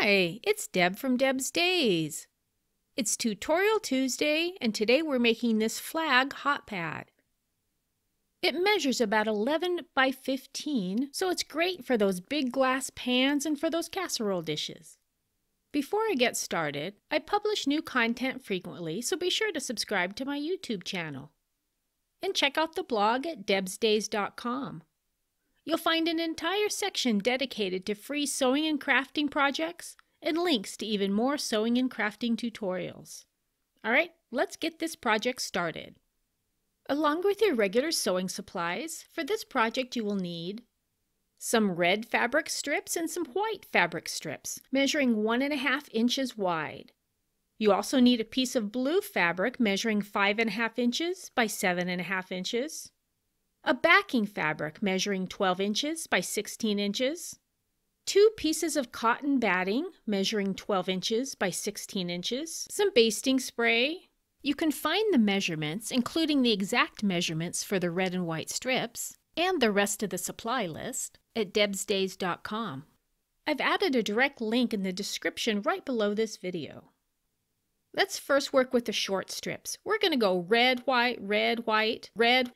Hi, it's Deb from Deb's Days. It's Tutorial Tuesday, and today we're making this flag hotpad. It measures about 11 by 15, so it's great for those big glass pans and for those casserole dishes. Before I get started, I publish new content frequently, so be sure to subscribe to my YouTube channel. And check out the blog at debsdays.com. You'll find an entire section dedicated to free sewing and crafting projects and links to even more sewing and crafting tutorials. Alright, let's get this project started. Along with your regular sewing supplies, for this project you will need some red fabric strips and some white fabric strips, measuring 1.5 inches wide. You also need a piece of blue fabric measuring 5.5 inches by 7.5 inches. A backing fabric measuring 12 inches by 16 inches, 2 pieces of cotton batting measuring 12 inches by 16 inches, some basting spray. You can find the measurements, including the exact measurements for the red and white strips, and the rest of the supply list at debsdays.com. I've added a direct link in the description right below this video. Let's first work with the short strips. We're going to go red, white, red, white, red.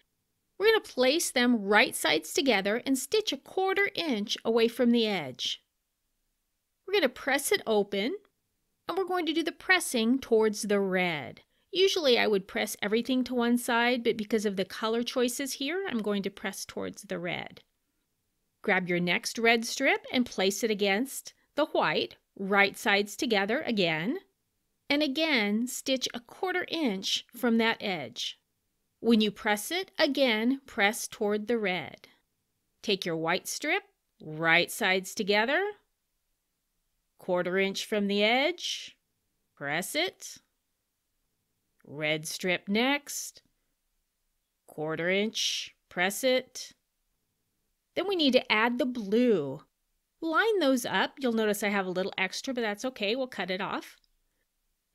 We're going to place them right sides together and stitch 1/4 inch away from the edge. We're going to press it open, and we're going to do the pressing towards the red. Usually I would press everything to one side, but because of the color choices here, I'm going to press towards the red. Grab your next red strip and place it against the white, right sides together again, and again stitch 1/4 inch from that edge. When you press it, again, press toward the red. Take your white strip, right sides together, 1/4 inch from the edge, press it. Red strip next, 1/4 inch, press it. Then we need to add the blue. Line those up. You'll notice I have a little extra, but that's okay. We'll cut it off.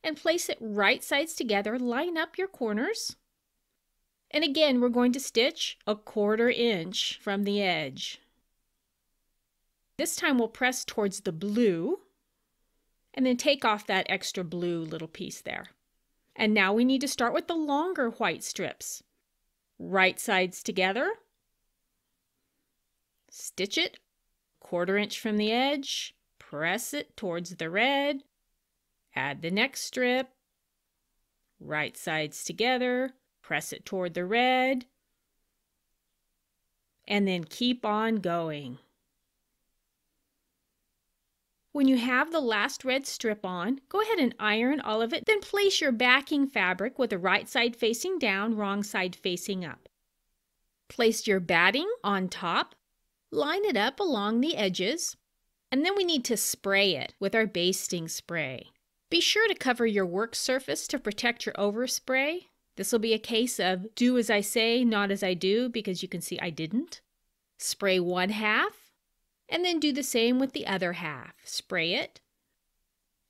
And place it right sides together. Line up your corners. And again, we're going to stitch 1/4 inch from the edge. This time we'll press towards the blue and then take off that extra blue little piece there. And now we need to start with the longer white strips. Right sides together. Stitch it 1/4 inch from the edge. Press it towards the red. Add the next strip. Right sides together. Press it toward the red, and then keep on going. When you have the last red strip on, go ahead and iron all of it, then place your backing fabric with the right side facing down, wrong side facing up. Place your batting on top, line it up along the edges, and then we need to spray it with our basting spray. Be sure to cover your work surface to protect your overspray. This will be a case of do as I say, not as I do, because you can see I didn't. Spray 1/2, and then do the same with the other half. Spray it,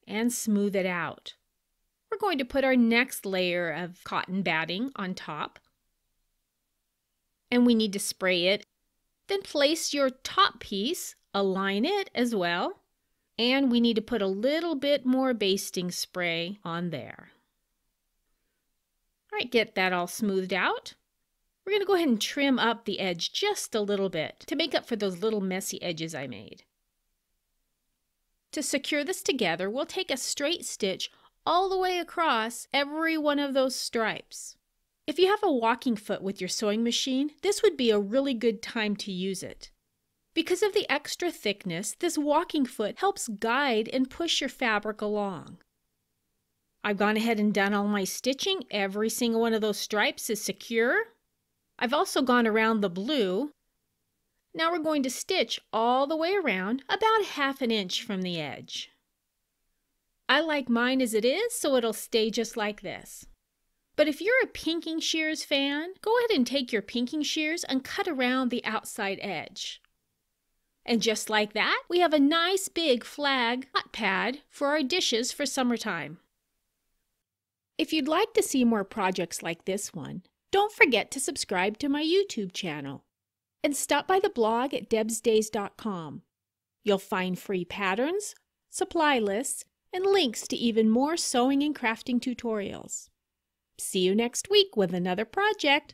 and smooth it out. We're going to put our next layer of cotton batting on top. And we need to spray it. Then place your top piece, align it as well, and we need to put a little bit more basting spray on there. All right, get that all smoothed out. We're going to go ahead and trim up the edge just a little bit to make up for those little messy edges I made. To secure this together, we'll take a straight stitch all the way across every one of those stripes. If you have a walking foot with your sewing machine, this would be a really good time to use it. Because of the extra thickness, this walking foot helps guide and push your fabric along. I've gone ahead and done all my stitching. Every single one of those stripes is secure. I've also gone around the blue. Now we're going to stitch all the way around, about 1/2 inch from the edge. I like mine as it is, so it'll stay just like this. But if you're a pinking shears fan, go ahead and take your pinking shears and cut around the outside edge. And just like that, we have a nice big flag hotpad for our dishes for summertime. If you'd like to see more projects like this one, don't forget to subscribe to my YouTube channel and stop by the blog at debsdays.com. You'll find free patterns, supply lists, and links to even more sewing and crafting tutorials. See you next week with another project.